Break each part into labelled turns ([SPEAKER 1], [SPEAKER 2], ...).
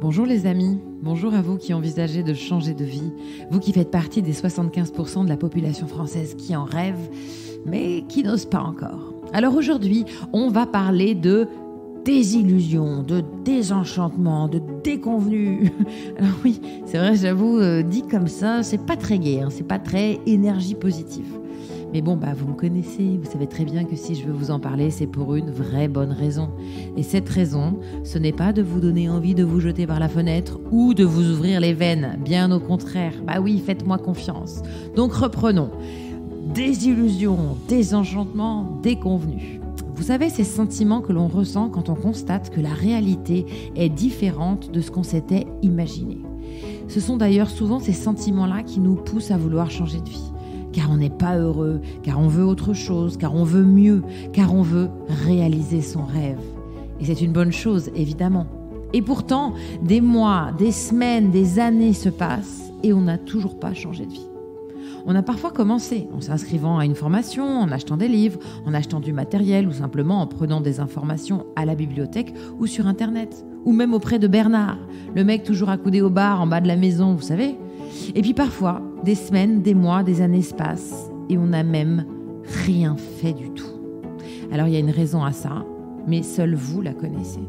[SPEAKER 1] Bonjour les amis, bonjour à vous qui envisagez de changer de vie, vous qui faites partie des 75% de la population française qui en rêve, mais qui n'ose pas encore. Alors aujourd'hui, on va parler de désillusion, de désenchantement, de déconvenue. Alors oui, c'est vrai, j'avoue, dit comme ça, c'est pas très gai, c'est pas très énergie positive. Mais bon, vous me connaissez, vous savez très bien que si je veux vous en parler, c'est pour une vraie bonne raison. Et cette raison, ce n'est pas de vous donner envie de vous jeter par la fenêtre ou de vous ouvrir les veines, bien au contraire. Oui, faites-moi confiance. Donc reprenons. Désillusion, désenchantement, déconvenue. Vous savez, ces sentiments que l'on ressent quand on constate que la réalité est différente de ce qu'on s'était imaginé. Ce sont d'ailleurs souvent ces sentiments-là qui nous poussent à vouloir changer de vie. Car on n'est pas heureux, car on veut autre chose, car on veut mieux, car on veut réaliser son rêve. Et c'est une bonne chose, évidemment. Et pourtant, des mois, des semaines, des années se passent et on n'a toujours pas changé de vie. On a parfois commencé en s'inscrivant à une formation, en achetant des livres, en achetant du matériel ou simplement en prenant des informations à la bibliothèque ou sur Internet. Ou même auprès de Bernard, le mec toujours accoudé au bar en bas de la maison, vous savez. Et puis parfois, des semaines, des mois, des années se passent et on n'a même rien fait du tout. Alors il y a une raison à ça, mais seule vous la connaissez.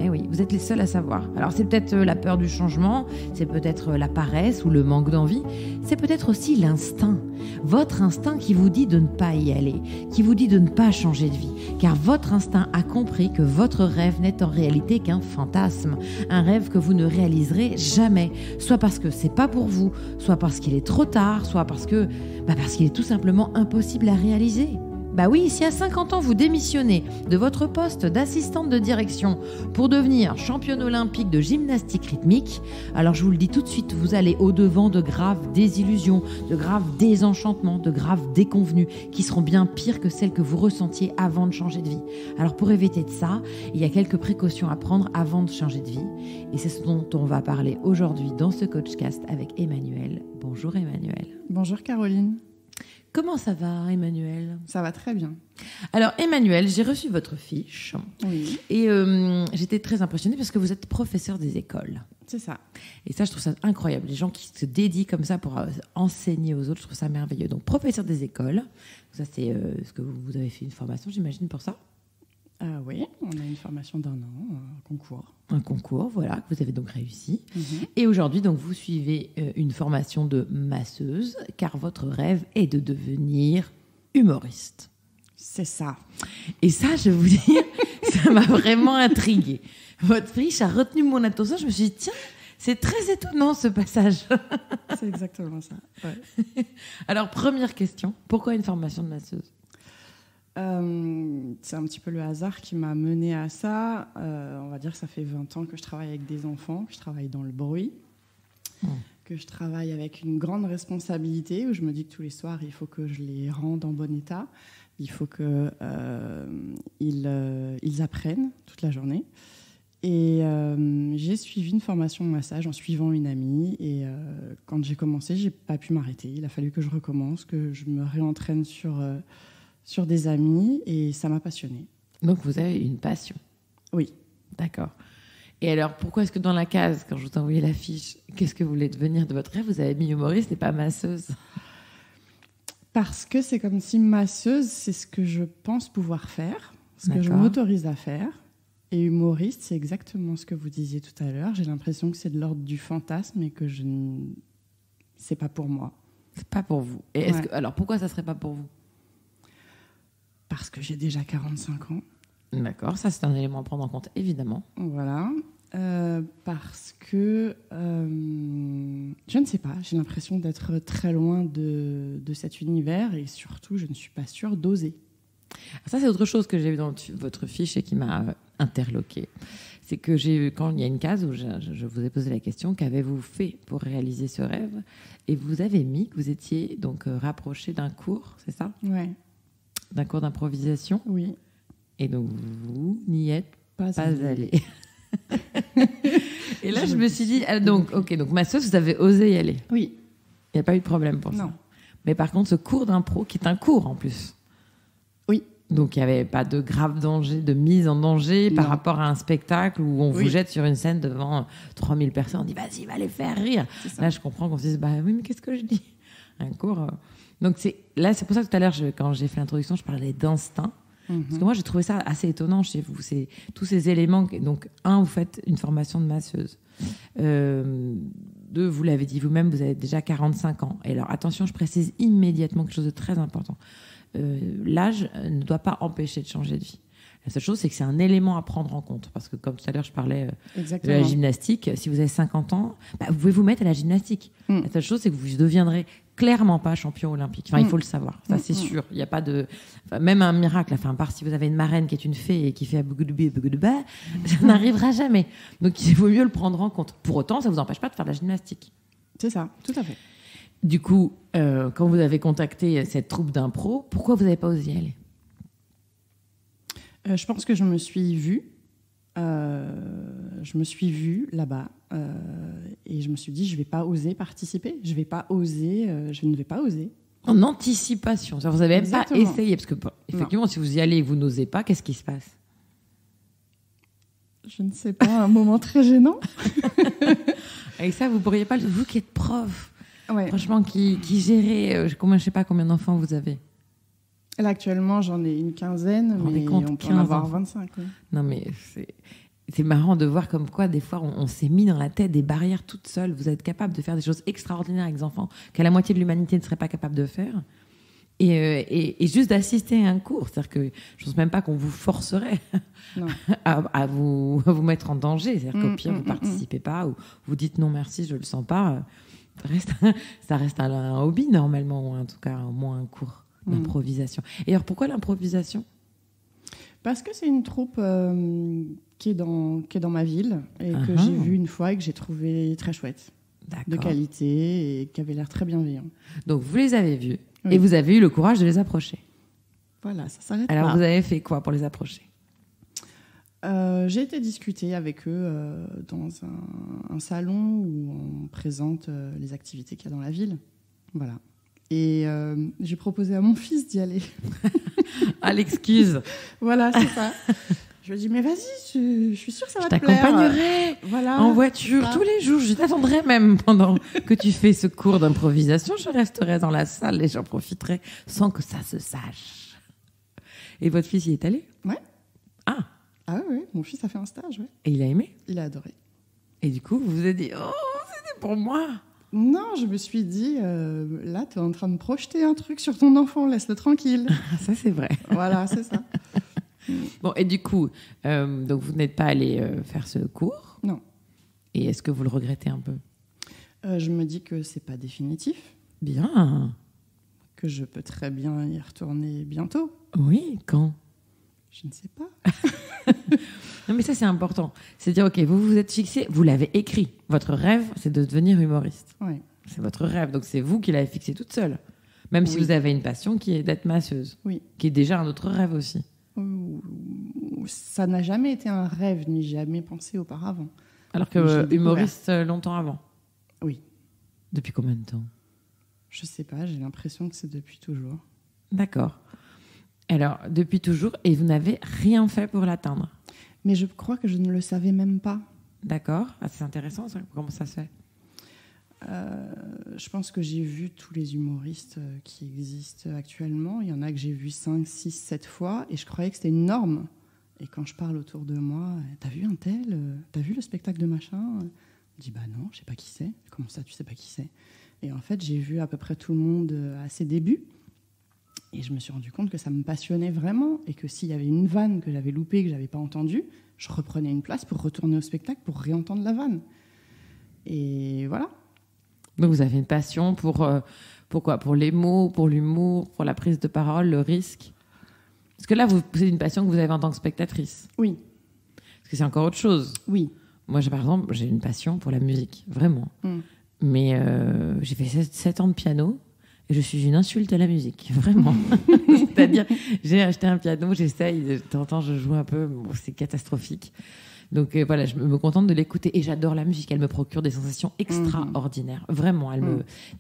[SPEAKER 1] Eh oui, vous êtes les seuls à savoir. Alors c'est peut-être la peur du changement, c'est peut-être la paresse ou le manque d'envie, c'est peut-être aussi l'instinct. Votre instinct qui vous dit de ne pas y aller, qui vous dit de ne pas changer de vie. Car votre instinct a compris que votre rêve n'est en réalité qu'un fantasme. Un rêve que vous ne réaliserez jamais. Soit parce que c'est pas pour vous, soit parce qu'il est trop tard, soit parce qu'il est tout simplement impossible à réaliser. Oui, si à 50 ans vous démissionnez de votre poste d'assistante de direction pour devenir championne olympique de gymnastique rythmique, alors je vous le dis tout de suite, vous allez au-devant de graves désillusions, de graves désenchantements, de graves déconvenues qui seront bien pires que celles que vous ressentiez avant de changer de vie. Alors pour éviter de ça, il y a quelques précautions à prendre avant de changer de vie et c'est ce dont on va parler aujourd'hui dans ce Coachcast avec Emmanuel. Bonjour Emmanuel.
[SPEAKER 2] Bonjour Caroline.
[SPEAKER 1] Comment ça va, Emmanuel ?
[SPEAKER 2] Ça va très bien.
[SPEAKER 1] Alors, Emmanuel, j'ai reçu votre fiche.
[SPEAKER 2] Oui.
[SPEAKER 1] Et j'étais très impressionnée parce que vous êtes professeur des écoles.
[SPEAKER 2] C'est ça.
[SPEAKER 1] Et ça, je trouve ça incroyable. Les gens qui se dédient comme ça pour enseigner aux autres, je trouve ça merveilleux. Donc, professeur des écoles, ça, c'est ce que vous avez fait une formation, j'imagine, pour ça ?
[SPEAKER 2] Oui, on a une formation d'1 an, un concours. Un
[SPEAKER 1] concours, voilà, que vous avez donc réussi. Et aujourd'hui, donc, vous suivez une formation de masseuse, car votre rêve est de devenir humoriste.
[SPEAKER 2] C'est ça.
[SPEAKER 1] Et ça, je vais vous dire, ça m'a vraiment intriguée. Votre fiche a retenu mon attention. Je me suis dit, tiens, c'est très étonnant ce passage.
[SPEAKER 2] C'est exactement ça. Ouais.
[SPEAKER 1] Alors, première question, pourquoi une formation de masseuse ?
[SPEAKER 2] C'est un petit peu le hasard qui m'a menée à ça. On va dire que ça fait 20 ans que je travaille avec des enfants, que je travaille dans le bruit, que je travaille avec une grande responsabilité, où je me dis que tous les soirs, il faut que je les rende en bon état. Il faut qu'ils apprennent toute la journée. Et j'ai suivi une formation de massage en suivant une amie. Et quand j'ai commencé, je n'ai pas pu m'arrêter. Il a fallu que je recommence, que je me réentraîne sur des amis, et ça m'a passionnée.
[SPEAKER 1] Donc vous avez une passion ?
[SPEAKER 2] Oui.
[SPEAKER 1] D'accord. Et alors, pourquoi est-ce que dans la case, quand je vous ai envoyé la fiche, qu'est-ce que vous voulez devenir de votre rêve, vous avez mis humoriste et pas masseuse ?
[SPEAKER 2] Parce que c'est comme si masseuse, c'est ce que je pense pouvoir faire, ce que je m'autorise à faire. Et humoriste, c'est exactement ce que vous disiez tout à l'heure. J'ai l'impression que c'est de l'ordre du fantasme et que c'est pas pour moi.
[SPEAKER 1] C'est pas pour vous. Et alors, pourquoi ça serait pas pour vous ?
[SPEAKER 2] Parce que j'ai déjà 45 ans.
[SPEAKER 1] D'accord, ça c'est un élément à prendre en compte, évidemment.
[SPEAKER 2] Voilà. Parce que, je ne sais pas, j'ai l'impression d'être très loin de cet univers et surtout, je ne suis pas sûre d'oser.
[SPEAKER 1] Ça, c'est autre chose que j'ai vu dans votre fiche et qui m'a interloquée. C'est que quand il y a une case où je vous ai posé la question, qu'avez-vous fait pour réaliser ce rêve ? Et vous avez mis que vous étiez donc rapproché d'un cours, c'est ça ?
[SPEAKER 2] Ouais.
[SPEAKER 1] D'un cours d'improvisation ?
[SPEAKER 2] Oui.
[SPEAKER 1] Et donc, vous n'y êtes pas allé. Et là, je me suis dit, donc masseuse, vous avez osé y aller ?
[SPEAKER 2] Oui.
[SPEAKER 1] Il n'y a pas eu de problème pour ça ?
[SPEAKER 2] Non.
[SPEAKER 1] Mais par contre, ce cours d'impro, qui est un cours en plus.
[SPEAKER 2] Oui.
[SPEAKER 1] Donc, il n'y avait pas de grave danger, de mise en danger par rapport à un spectacle où on vous jette sur une scène devant 3000 personnes. On dit, vas-y, va les faire rire. Là, je comprends qu'on se dise, bah oui, mais qu'est-ce que je dis? Un cours. Donc, c'est pour ça que tout à l'heure, quand j'ai fait l'introduction, je parlais d'instinct. Parce que moi, j'ai trouvé ça assez étonnant chez vous. C'est tous ces éléments. Donc, vous faites une formation de masseuse. Vous l'avez dit vous-même, vous avez déjà 45 ans. Et alors, attention, je précise immédiatement quelque chose de très important. L'âge ne doit pas empêcher de changer de vie. La seule chose, c'est que c'est un élément à prendre en compte. Parce que comme tout à l'heure, je parlais de la gymnastique. Si vous avez 50 ans, vous pouvez vous mettre à la gymnastique. La seule chose, c'est que vous ne deviendrez clairement pas champion olympique. Enfin, il faut le savoir. Ça, c'est sûr. Il n'y a pas de... même un miracle. Enfin, à part si vous avez une marraine qui est une fée et qui fait abougoudoubi, ça n'arrivera jamais. Donc, il vaut mieux le prendre en compte. Pour autant, ça ne vous empêche pas de faire de la gymnastique.
[SPEAKER 2] C'est ça, tout à fait.
[SPEAKER 1] Du coup, quand vous avez contacté cette troupe d'impro, pourquoi vous n'avez pas osé y aller?
[SPEAKER 2] Je pense que je me suis vue. Là-bas et je me suis dit, je ne vais pas oser participer. Je ne vais pas oser.
[SPEAKER 1] En anticipation. Vous n'avez même pas essayé. Parce que, effectivement, si vous y allez et que vous n'osez pas, qu'est-ce qui se passe?
[SPEAKER 2] Je ne sais pas, un moment très gênant.
[SPEAKER 1] Avec ça, vous ne pourriez pas... Vous qui êtes prof,
[SPEAKER 2] ouais.
[SPEAKER 1] Franchement, qui gérez... je ne sais pas combien d'enfants vous avez.
[SPEAKER 2] Là, actuellement, j'en ai une quinzaine, mais on peut en avoir 25. Oui.
[SPEAKER 1] Non, mais c'est marrant de voir comme quoi, des fois, on s'est mis dans la tête des barrières toute seule. Vous êtes capable de faire des choses extraordinaires avec les enfants qu'à la moitié de l'humanité ne serait pas capable de faire. Et juste d'assister à un cours. C'est-à-dire que je ne pense même pas qu'on vous forcerait à vous mettre en danger. C'est-à-dire qu'au pire, vous ne participez pas ou vous dites non merci, je ne le sens pas. Ça reste un hobby, normalement, ou en tout cas, au moins un cours d'improvisation. Et alors, pourquoi l'improvisation?
[SPEAKER 2] Parce que c'est une troupe qui est dans ma ville et que j'ai vue une fois et que j'ai trouvé très chouette. D'accord. De qualité et qui avait l'air très bienveillant.
[SPEAKER 1] Donc, vous les avez vus et vous avez eu le courage de les approcher.
[SPEAKER 2] Voilà, ça s'arrête
[SPEAKER 1] Alors,
[SPEAKER 2] là.
[SPEAKER 1] Vous avez fait quoi pour les approcher?
[SPEAKER 2] J'ai été discuter avec eux dans un salon où on présente les activités qu'il y a dans la ville. Voilà. Et j'ai proposé à mon fils d'y aller.
[SPEAKER 1] À l'excuse.
[SPEAKER 2] Voilà, c'est ça. Je lui ai dit, mais vas-y, je suis sûre que ça va te plaire.
[SPEAKER 1] Je t'accompagnerai en voiture tous les jours. Je t'attendrai même pendant que tu fais ce cours d'improvisation. Je resterai dans la salle et j'en profiterai sans que ça se sache. Et votre fils y est allé?
[SPEAKER 2] Ouais.
[SPEAKER 1] Ah
[SPEAKER 2] oui, mon fils a fait un stage, ouais.
[SPEAKER 1] Et il a aimé?
[SPEAKER 2] Il a adoré.
[SPEAKER 1] Et du coup, vous vous êtes dit, c'était pour moi?
[SPEAKER 2] Non, je me suis dit, là, tu es en train de projeter un truc sur ton enfant, laisse-le tranquille.
[SPEAKER 1] Ça, c'est vrai.
[SPEAKER 2] Voilà, c'est ça.
[SPEAKER 1] Bon, et du coup, donc vous n'êtes pas allé faire ce cours?
[SPEAKER 2] Non.
[SPEAKER 1] Et est-ce que vous le regrettez un peu?
[SPEAKER 2] Je me dis que c'est pas définitif.
[SPEAKER 1] Bien.
[SPEAKER 2] Que je peux très bien y retourner bientôt.
[SPEAKER 1] Oui, quand?
[SPEAKER 2] Je ne sais pas.
[SPEAKER 1] Non, mais ça, c'est important. C'est de dire, OK, vous vous êtes fixé, vous l'avez écrit. Votre rêve, c'est de devenir humoriste.
[SPEAKER 2] Oui.
[SPEAKER 1] C'est votre rêve. Donc, c'est vous qui l'avez fixé toute seule. Même si vous avez une passion qui est d'être masseuse.
[SPEAKER 2] Oui.
[SPEAKER 1] Qui est déjà un autre rêve aussi.
[SPEAKER 2] Ça n'a jamais été un rêve, ni jamais pensé auparavant.
[SPEAKER 1] Alors que humoriste longtemps avant?
[SPEAKER 2] Oui.
[SPEAKER 1] Depuis combien de temps?
[SPEAKER 2] Je sais pas, j'ai l'impression que c'est depuis toujours.
[SPEAKER 1] D'accord. Alors, depuis toujours, et vous n'avez rien fait pour l'atteindre?
[SPEAKER 2] Mais je crois que je ne le savais même pas.
[SPEAKER 1] D'accord. C'est intéressant, ça. Comment ça se fait?
[SPEAKER 2] Je pense que j'ai vu tous les humoristes qui existent actuellement. Il y en a que j'ai vu 5, 6, 7 fois, et je croyais que c'était une norme. Et quand je parle autour de moi, t'as vu un tel? T'as vu le spectacle de machin? Je me dis, bah non, je sais pas qui c'est. Comment ça, tu sais pas qui c'est? Et en fait, j'ai vu à peu près tout le monde à ses débuts. Et je me suis rendu compte que ça me passionnait vraiment et que s'il y avait une vanne que j'avais loupée, que je n'avais pas entendue, je reprenais une place pour retourner au spectacle pour réentendre la vanne. Et voilà.
[SPEAKER 1] Donc vous avez une passion pour quoi? Pour les mots, pour l'humour, pour la prise de parole, le risque? Parce que là, c'est une passion que vous avez en tant que spectatrice.
[SPEAKER 2] Oui.
[SPEAKER 1] Parce que c'est encore autre chose.
[SPEAKER 2] Oui.
[SPEAKER 1] Moi, par exemple, j'ai une passion pour la musique, vraiment. Mais j'ai fait 7 ans de piano. Et je suis une insulte à la musique, vraiment. C'est-à-dire, j'ai acheté un piano, j'essaye, de temps en temps, je joue un peu, bon, c'est catastrophique. Donc voilà, je me contente de l'écouter et j'adore la musique. Elle me procure des sensations extraordinaires. Vraiment,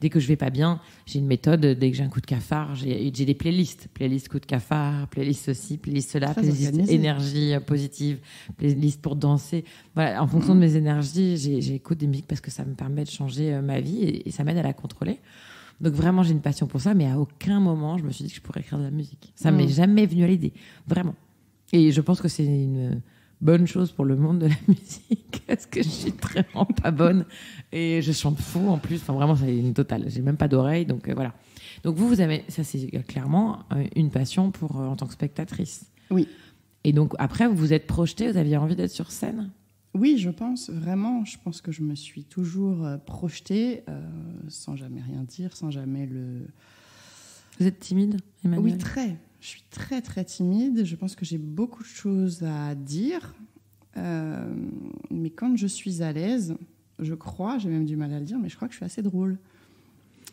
[SPEAKER 1] dès que je vais pas bien, j'ai une méthode. Dès que j'ai un coup de cafard, j'ai des playlists coup de cafard, playlist ceci, playlist cela, playlist énergie positive, playlist pour danser. Voilà, en fonction de mes énergies, j'écoute des musiques parce que ça me permet de changer ma vie et ça m'aide à la contrôler. Donc vraiment, j'ai une passion pour ça, mais à aucun moment je me suis dit que je pourrais écrire de la musique. Ça m'est jamais venu à l'idée, vraiment. Et je pense que c'est une bonne chose pour le monde de la musique, parce que je suis vraiment pas bonne et je chante faux en plus. Enfin vraiment, c'est une totale. J'ai même pas d'oreille, donc voilà. Donc vous avez, ça c'est clairement une passion pour en tant que spectatrice.
[SPEAKER 2] Oui.
[SPEAKER 1] Et donc après, vous vous êtes projetée, vous aviez envie d'être sur scène?
[SPEAKER 2] Oui, je pense vraiment. Je pense que je me suis toujours projetée sans jamais rien dire, sans jamais le...
[SPEAKER 1] Vous êtes timide, Emmanuelle?
[SPEAKER 2] Oui, très. Je suis très, très timide. Je pense que j'ai beaucoup de choses à dire. Mais quand je suis à l'aise, je crois, j'ai même du mal à le dire, mais je crois que je suis assez drôle.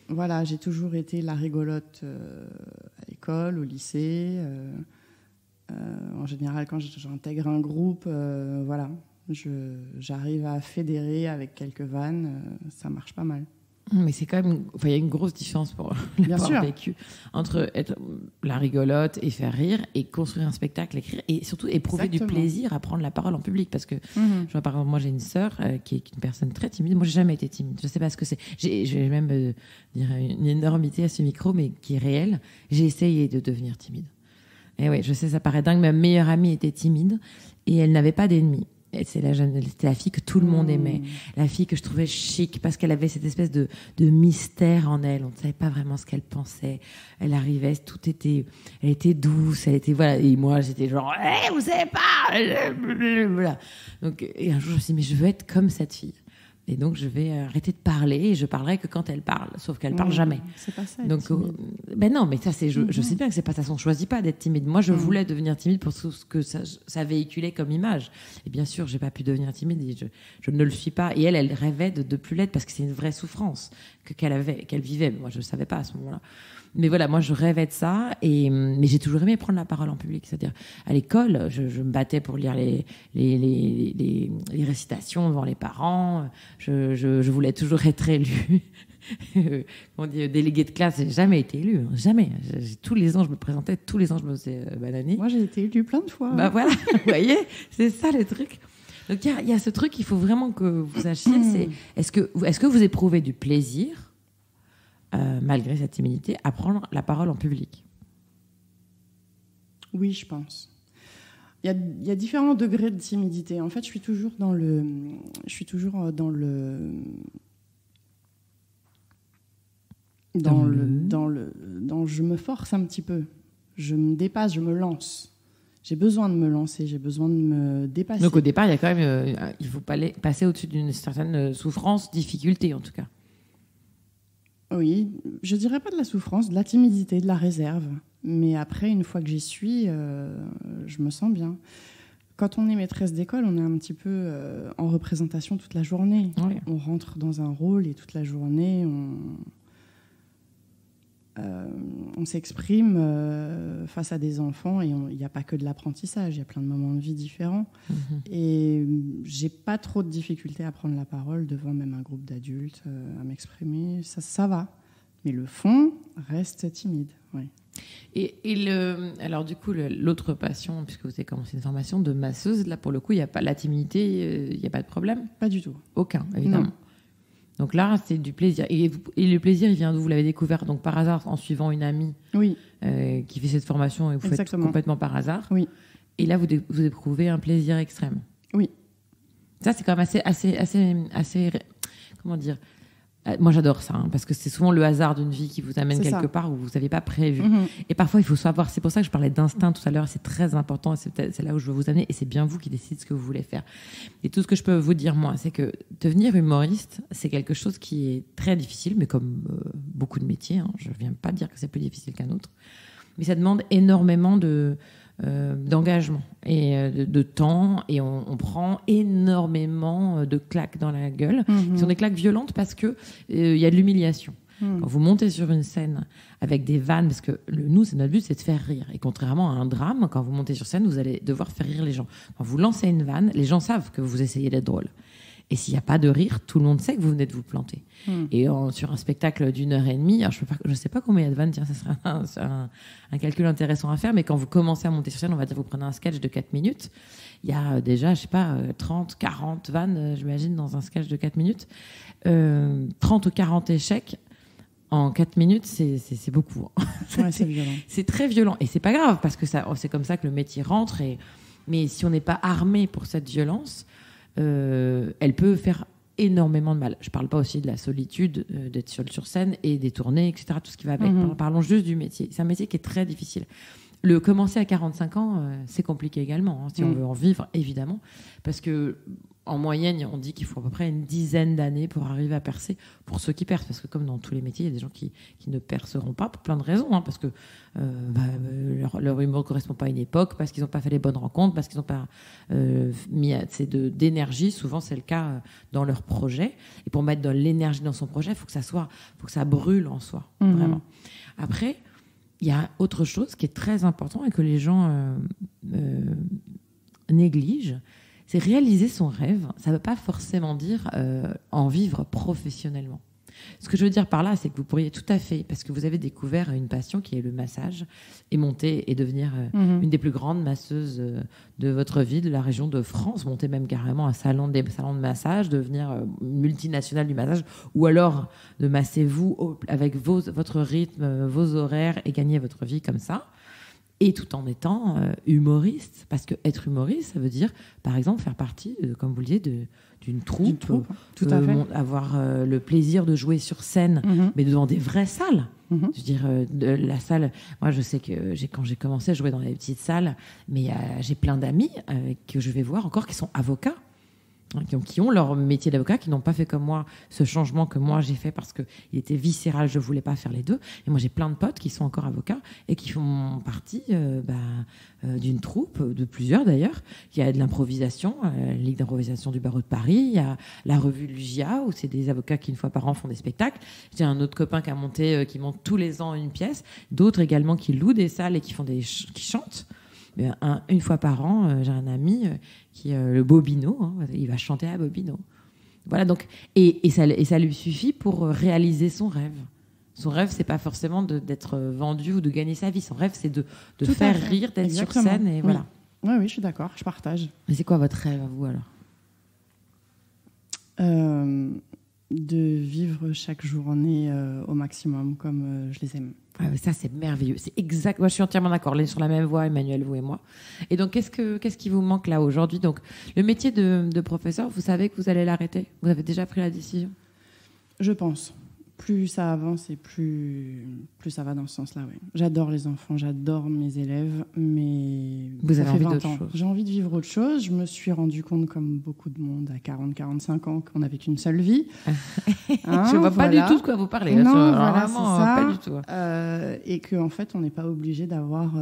[SPEAKER 2] Voilà, j'ai toujours été la rigolote à l'école, au lycée. En général, quand j'intègre un groupe, voilà, j'arrive à fédérer avec quelques vannes. Ça marche pas mal.
[SPEAKER 1] Mais c'est quand même, il y a une grosse différence pour l'avoir vécu entre être la rigolote et faire rire et construire un spectacle, écrire et surtout éprouver du plaisir à prendre la parole en public. Parce que, je vois, par exemple, moi j'ai une sœur qui est une personne très timide. Moi j'ai jamais été timide. Je sais pas ce que c'est. Je vais même dire une énormité à ce micro, mais qui est réelle. J'ai essayé de devenir timide. Et oui, je sais, ça paraît dingue. Ma meilleure amie était timide et elle n'avait pas d'ennemis. C'était la fille que tout le monde aimait, la fille que je trouvais chic parce qu'elle avait cette espèce de mystère en elle. On ne savait pas vraiment ce qu'elle pensait. Elle arrivait, elle était douce, elle était voilà. Et moi, j'étais genre, vous savez pas, voilà. Donc, et un jour, je me suis dit, mais je veux être comme cette fille. Et donc, je vais arrêter de parler et je parlerai que quand elle parle, sauf qu'elle parle jamais.
[SPEAKER 2] C'est pas ça.
[SPEAKER 1] Donc, ben non, mais ça, je sais bien que c'est pas ça. On choisit pas d'être timide. Moi, je voulais devenir timide pour tout ce que ça véhiculait comme image. Et bien sûr, j'ai pas pu devenir timide et je ne le suis pas. Et elle rêvait de plus l'être parce que c'est une vraie souffrance qu'elle vivait. Moi, je le savais pas à ce moment-là. Mais voilà, moi, je rêvais de ça. Mais j'ai toujours aimé prendre la parole en public. C'est-à-dire, à l'école, je me battais pour lire les récitations devant les parents. Je voulais toujours être élue. On dit déléguée de classe, j'ai jamais été élue. Jamais. Tous les ans, je me présentais. Tous les ans, je me faisais bananer.
[SPEAKER 2] Moi, j'ai été élue plein de fois.
[SPEAKER 1] Bah voilà, vous voyez, c'est ça le truc. Donc, il y a ce truc qu'il faut vraiment que vous sachiez. C'est est-ce que vous éprouvez du plaisir malgré cette timidité, à prendre la parole en public?
[SPEAKER 2] Oui, je pense. Il y a différents degrés de timidité. En fait, je suis toujours dans le je me force un petit peu. Je me dépasse, je me lance. J'ai besoin de me lancer, j'ai besoin de me dépasser.
[SPEAKER 1] Donc au départ, il y a quand même, il faut passer au-dessus d'une certaine souffrance, difficulté en tout cas.
[SPEAKER 2] Oui, je dirais pas de la souffrance, de la timidité, de la réserve. Mais après, une fois que j'y suis, je me sens bien. Quand on est maîtresse d'école, on est un petit peu en représentation toute la journée.
[SPEAKER 1] Oui.
[SPEAKER 2] On rentre dans un rôle et toute la journée, on s'exprime face à des enfants et il n'y a pas que de l'apprentissage, il y a plein de moments de vie différents. Et j'ai pas trop de difficultés à prendre la parole devant même un groupe d'adultes, à m'exprimer, ça va. Mais le fond reste timide, oui.
[SPEAKER 1] Alors du coup, l'autre passion, puisque vous avez commencé une formation de masseuse, là pour le coup, il n'y a pas la timidité, il n'y a pas de problème?
[SPEAKER 2] Pas du tout.
[SPEAKER 1] Aucun, évidemment. Non. Donc là, c'est du plaisir. Et le plaisir, il vient d'où? Vous l'avez découvert donc par hasard en suivant une amie qui fait cette formation et vous faites complètement par hasard.
[SPEAKER 2] Oui.
[SPEAKER 1] Et là, vous éprouvez un plaisir extrême.
[SPEAKER 2] Oui.
[SPEAKER 1] Ça, c'est quand même assez comment dire? Moi, j'adore ça, parce que c'est souvent le hasard d'une vie qui vous amène quelque part où vous n'avez pas prévu. Et parfois, il faut savoir. C'est pour ça que je parlais d'instinct tout à l'heure. C'est très important. Et c'est là où je veux vous amener. Et c'est bien vous qui décidez ce que vous voulez faire. Et tout ce que je peux vous dire, moi, c'est que devenir humoriste, c'est quelque chose qui est très difficile, mais comme beaucoup de métiers. Hein, je ne viens pas dire que c'est plus difficile qu'un autre. Mais ça demande énormément d'engagement et de temps, et on prend énormément de claques dans la gueule qui sont des claques violentes parce que y a de l'humiliation. Quand vous montez sur une scène avec des vannes, parce que notre but, c'est de faire rire. Et contrairement à un drame, quand vous montez sur scène, vous allez devoir faire rire les gens. Quand vous lancez une vanne, les gens savent que vous essayez d'être drôle. Et s'il n'y a pas de rire, tout le monde sait que vous venez de vous planter. Et sur un spectacle d'1h30, alors je ne sais pas combien il y a de vannes, tiens, ça serait un calcul intéressant à faire, mais quand vous commencez à monter sur scène, on va dire vous prenez un sketch de 4 minutes, il y a déjà, 30, 40 vannes, j'imagine, dans un sketch de 4 minutes. 30 ou 40 échecs en 4 minutes, c'est beaucoup.
[SPEAKER 2] Ouais, c'est violent.
[SPEAKER 1] C'est très violent. Et c'est pas grave, parce que c'est comme ça que le métier rentre. Mais si on n'est pas armé pour cette violence, elle peut faire énormément de mal. Je ne parle pas aussi de la solitude d'être sur scène et des tournées, etc., tout ce qui va avec. Parlons juste du métier. C'est un métier qui est très difficile. Le commencer à 45 ans, c'est compliqué également, si on veut en vivre, évidemment, parce que en moyenne, on dit qu'il faut à peu près une dizaine d'années pour arriver à percer, pour ceux qui percent, parce que comme dans tous les métiers, il y a des gens qui ne perceront pas pour plein de raisons, parce que leur humour ne correspond pas à une époque, parce qu'ils n'ont pas fait les bonnes rencontres, parce qu'ils n'ont pas mis assez d'énergie. Souvent, c'est le cas dans leur projet. Et pour mettre de l'énergie dans son projet, il faut que ça brûle en soi, vraiment. Après, il y a autre chose qui est très important et que les gens négligent, c'est réaliser son rêve. Ça ne veut pas forcément dire en vivre professionnellement. Ce que je veux dire par là, c'est que vous pourriez tout à fait, parce que vous avez découvert une passion qui est le massage, et monter et devenir une des plus grandes masseuses de votre vie, de la région de France, monter même carrément un salon de massage, devenir multinationale du massage, ou alors de masser vous avec votre rythme, vos horaires, et gagner votre vie comme ça. Et tout en étant humoriste, parce que être humoriste, ça veut dire, par exemple, faire partie, comme vous le disiez, d'une troupe,
[SPEAKER 2] tout à fait.
[SPEAKER 1] avoir le plaisir de jouer sur scène, mais devant des vraies salles. Je veux dire, la salle, moi je sais que quand j'ai commencé à jouer dans les petites salles, mais j'ai plein d'amis que je vais voir encore qui sont avocats, qui ont leur métier d'avocat, qui n'ont pas fait comme moi ce changement que moi j'ai fait parce qu'il était viscéral, je ne voulais pas faire les deux. Et moi j'ai plein de potes qui sont encore avocats et qui font partie d'une troupe, de plusieurs d'ailleurs. Il y a de l'improvisation, la Ligue d'improvisation du barreau de Paris, il y a la revue Lugia où c'est des avocats qui une fois par an font des spectacles. J'ai un autre copain qui monte tous les ans une pièce, d'autres également qui louent des salles et qui chantent. Une fois par an, j'ai un ami qui est le Bobino, il va chanter à Bobino. Voilà, donc, et ça lui suffit pour réaliser son rêve. Son rêve, c'est pas forcément d'être vendu ou de gagner sa vie. Son rêve, c'est de faire rire, d'être sur scène. Et voilà.
[SPEAKER 2] Oui, je suis d'accord, je partage.
[SPEAKER 1] Mais c'est quoi votre rêve à vous alors ?
[SPEAKER 2] De vivre chaque journée au maximum comme je les aime.
[SPEAKER 1] Ah, ça, c'est merveilleux. C'est exact. Moi, je suis entièrement d'accord. On est sur la même voie, Emmanuel, vous et moi. Et donc, qu'est-ce qui vous manque là aujourd'hui ? Donc, le métier de professeur, vous savez que vous allez l'arrêter ? Vous avez déjà pris la décision ?
[SPEAKER 2] Je pense. Plus ça avance et plus ça va dans ce sens-là. Oui. J'adore les enfants, j'adore mes élèves, mais
[SPEAKER 1] vous avez envie d'autre chose.
[SPEAKER 2] J'ai envie de vivre autre chose. Je me suis rendu compte, comme beaucoup de monde à 40-45 ans, qu'on n'avait qu'une seule vie.
[SPEAKER 1] Je ne vois pas du tout de quoi vous parlez.
[SPEAKER 2] Non,
[SPEAKER 1] voilà,
[SPEAKER 2] c'est ça.
[SPEAKER 1] Pas du tout.
[SPEAKER 2] Et qu'en fait, on n'est pas obligé d'avoir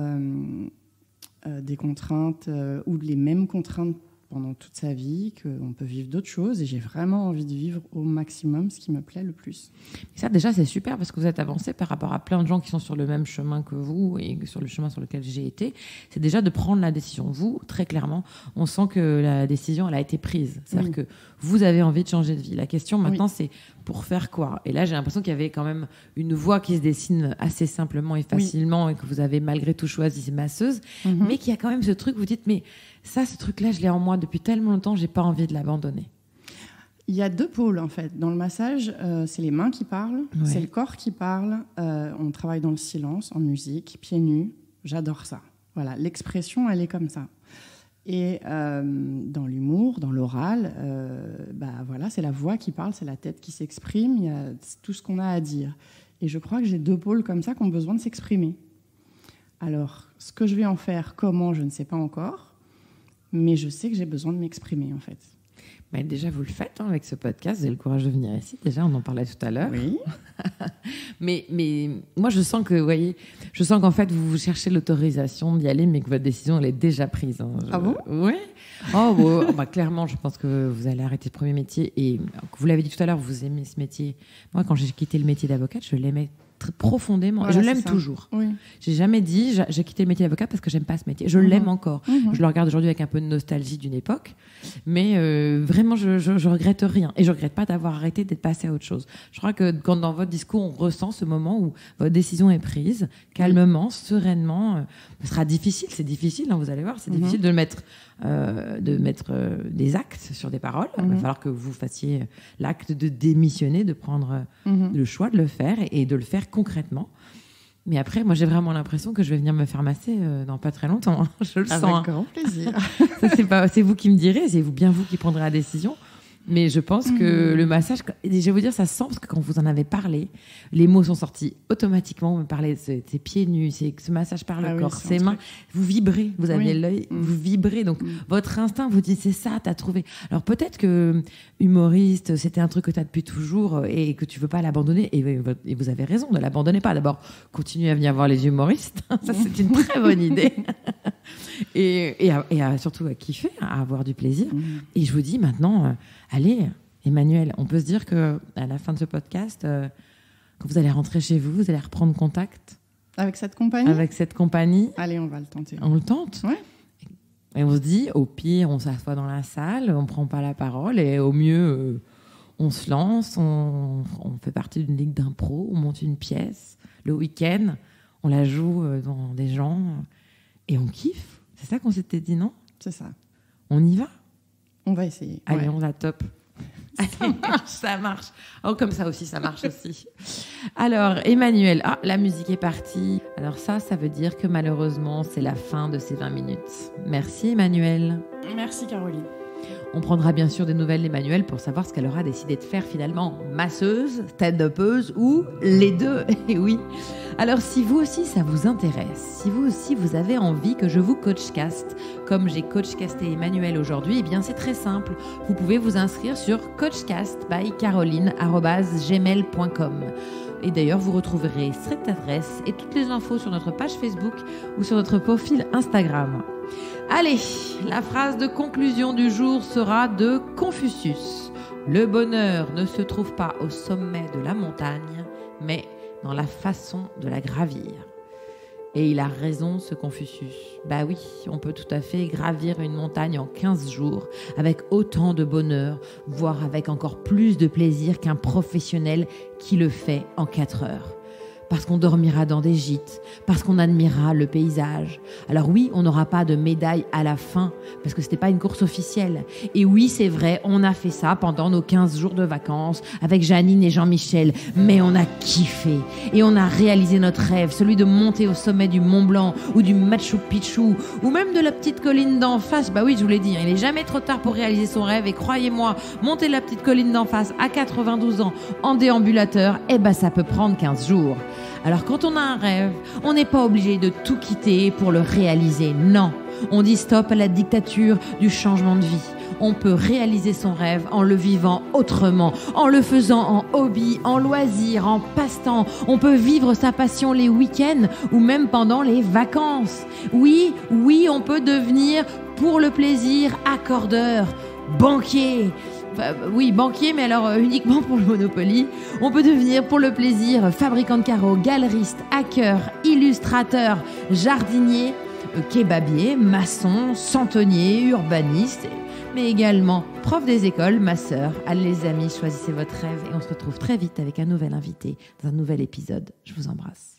[SPEAKER 2] des contraintes ou les mêmes contraintes pendant toute sa vie, qu'on peut vivre d'autres choses, et j'ai vraiment envie de vivre au maximum ce qui me plaît le plus.
[SPEAKER 1] Et ça, déjà, c'est super parce que vous êtes avancé par rapport à plein de gens qui sont sur le même chemin que vous et sur le chemin sur lequel j'ai été. C'est déjà de prendre la décision. Vous, très clairement, on sent que la décision, elle a été prise. C'est-à-dire que vous avez envie de changer de vie. La question maintenant, c'est pour faire quoi ? Et là, j'ai l'impression qu'il y avait quand même une voie qui se dessine assez simplement et facilement et que vous avez malgré tout choisi ces masseuses, mais qu'il y a quand même ce truc, vous dites, mais ça, ce truc-là, je l'ai en moi depuis tellement longtemps, j'ai pas envie de l'abandonner.
[SPEAKER 2] Il y a deux pôles, en fait. Dans le massage, c'est les mains qui parlent, c'est le corps qui parle. On travaille dans le silence, en musique, pieds nus. J'adore ça. Voilà, l'expression, elle est comme ça. Et dans l'humour, dans l'oral, voilà, c'est la voix qui parle, c'est la tête qui s'exprime, il y a tout ce qu'on a à dire. Et je crois que j'ai deux pôles comme ça qui ont besoin de s'exprimer. Alors, ce que je vais en faire, comment, je ne sais pas encore. Mais je sais que j'ai besoin de m'exprimer, en fait.
[SPEAKER 1] Mais déjà, vous le faites avec ce podcast. Vous avez le courage de venir ici. Déjà, on en parlait tout à l'heure.
[SPEAKER 2] Oui.
[SPEAKER 1] mais moi, je sens qu'en fait, vous cherchez l'autorisation d'y aller, mais que votre décision, elle est déjà prise. Hein.
[SPEAKER 2] Ah bon?
[SPEAKER 1] Oui. Clairement, je pense que vous allez arrêter ce premier métier. Et vous l'avez dit tout à l'heure, vous aimez ce métier. Moi, quand j'ai quitté le métier d'avocate, je l'aimais profondément.
[SPEAKER 2] Voilà,
[SPEAKER 1] je l'aime toujours.
[SPEAKER 2] Oui.
[SPEAKER 1] J'ai jamais dit j'ai quitté le métier d'avocat parce que j'aime pas ce métier. Je l'aime encore. Je le regarde aujourd'hui avec un peu de nostalgie d'une époque, mais vraiment je regrette rien et je regrette pas d'avoir arrêté, d'être passé à autre chose. Je crois que quand dans votre discours on ressent ce moment où votre décision est prise calmement, sereinement. Ce sera difficile, c'est difficile. Hein, vous allez voir, c'est difficile de mettre des actes sur des paroles. Il va falloir que vous fassiez l'acte de démissionner, de prendre le choix de le faire et de le faire concrètement. Mais après, moi, j'ai vraiment l'impression que je vais venir me faire masser dans pas très longtemps. Hein. Je le sens.
[SPEAKER 2] Avec grand plaisir.
[SPEAKER 1] Ça, c'est vous qui me direz, c'est bien vous qui prendrez la décision. Mais je pense que le massage, je vais vous dire, ça sent, parce que quand vous en avez parlé, les mots sont sortis automatiquement. Vous me parlez de ces pieds nus, ce massage par le corps, ces mains. Vous vibrez, vous avez l'œil, vous vibrez. Donc, votre instinct vous dit, c'est ça, t'as trouvé. Alors, peut-être que humoriste, c'était un truc que t'as depuis toujours et que tu veux pas l'abandonner. Et vous avez raison, ne l'abandonnez pas. D'abord, continuez à venir voir les humoristes. Ça, c'est une très bonne idée. et surtout à kiffer, à avoir du plaisir. Et je vous dis maintenant, allez, Emmanuel, on peut se dire qu'à la fin de ce podcast, quand vous allez rentrer chez vous, vous allez reprendre contact
[SPEAKER 2] avec cette compagnie. Allez, on va le tenter.
[SPEAKER 1] On le tente.
[SPEAKER 2] Ouais.
[SPEAKER 1] Et on se dit, au pire, on s'assoit dans la salle, on prend pas la parole, et au mieux, on se lance, on fait partie d'une ligue d'impro, on monte une pièce le week-end, on la joue devant des gens, et on kiffe. C'est ça qu'on s'était dit, non?
[SPEAKER 2] C'est ça.
[SPEAKER 1] On y va?
[SPEAKER 2] On va essayer.
[SPEAKER 1] Allez, on la top. Ça marche. Oh, comme ça aussi, ça marche aussi. Alors, Emmanuel, la musique est partie. Alors ça veut dire que malheureusement, c'est la fin de ces 20 minutes. Merci, Emmanuel.
[SPEAKER 2] Merci, Caroline.
[SPEAKER 1] On prendra bien sûr des nouvelles d'Emmanuel pour savoir ce qu'elle aura décidé de faire finalement. Masseuse, stand-upeuse ou les deux. Et oui. Alors si vous aussi ça vous intéresse, si vous aussi vous avez envie que je vous coachcaste, comme j'ai coachcasté Emmanuel aujourd'hui, eh bien c'est très simple. Vous pouvez vous inscrire sur coachcastbycaroline@gmail.com. Et d'ailleurs, vous retrouverez cette adresse et toutes les infos sur notre page Facebook ou sur notre profil Instagram. Allez, la phrase de conclusion du jour sera de Confucius. Le bonheur ne se trouve pas au sommet de la montagne, mais dans la façon de la gravir. Et il a raison, ce Confucius. Bah oui, on peut tout à fait gravir une montagne en 15 jours, avec autant de bonheur, voire avec encore plus de plaisir qu'un professionnel qui le fait en 4 heures. Parce qu'on dormira dans des gîtes, parce qu'on admirera le paysage. Alors oui, on n'aura pas de médaille à la fin, parce que c'était pas une course officielle. Et oui, c'est vrai, on a fait ça pendant nos 15 jours de vacances, avec Janine et Jean-Michel, mais on a kiffé. Et on a réalisé notre rêve, celui de monter au sommet du Mont Blanc, ou du Machu Picchu, ou même de la petite colline d'en face. Bah oui, je vous l'ai dit, il n'est jamais trop tard pour réaliser son rêve, et croyez-moi, monter la petite colline d'en face à 92 ans, en déambulateur, ça peut prendre 15 jours. Alors quand on a un rêve, on n'est pas obligé de tout quitter pour le réaliser. Non, on dit stop à la dictature du changement de vie. On peut réaliser son rêve en le vivant autrement, en le faisant en hobby, en loisir, en passe-temps. On peut vivre sa passion les week-ends ou même pendant les vacances. Oui, on peut devenir pour le plaisir accordeur, banquier. Oui, banquier, mais alors uniquement pour le Monopoly. On peut devenir pour le plaisir fabricant de carreaux, galeriste, hacker, illustrateur, jardinier, kebabier, maçon, centenier, urbaniste, mais également prof des écoles, masseur. Allez les amis, choisissez votre rêve et on se retrouve très vite avec un nouvel invité dans un nouvel épisode. Je vous embrasse.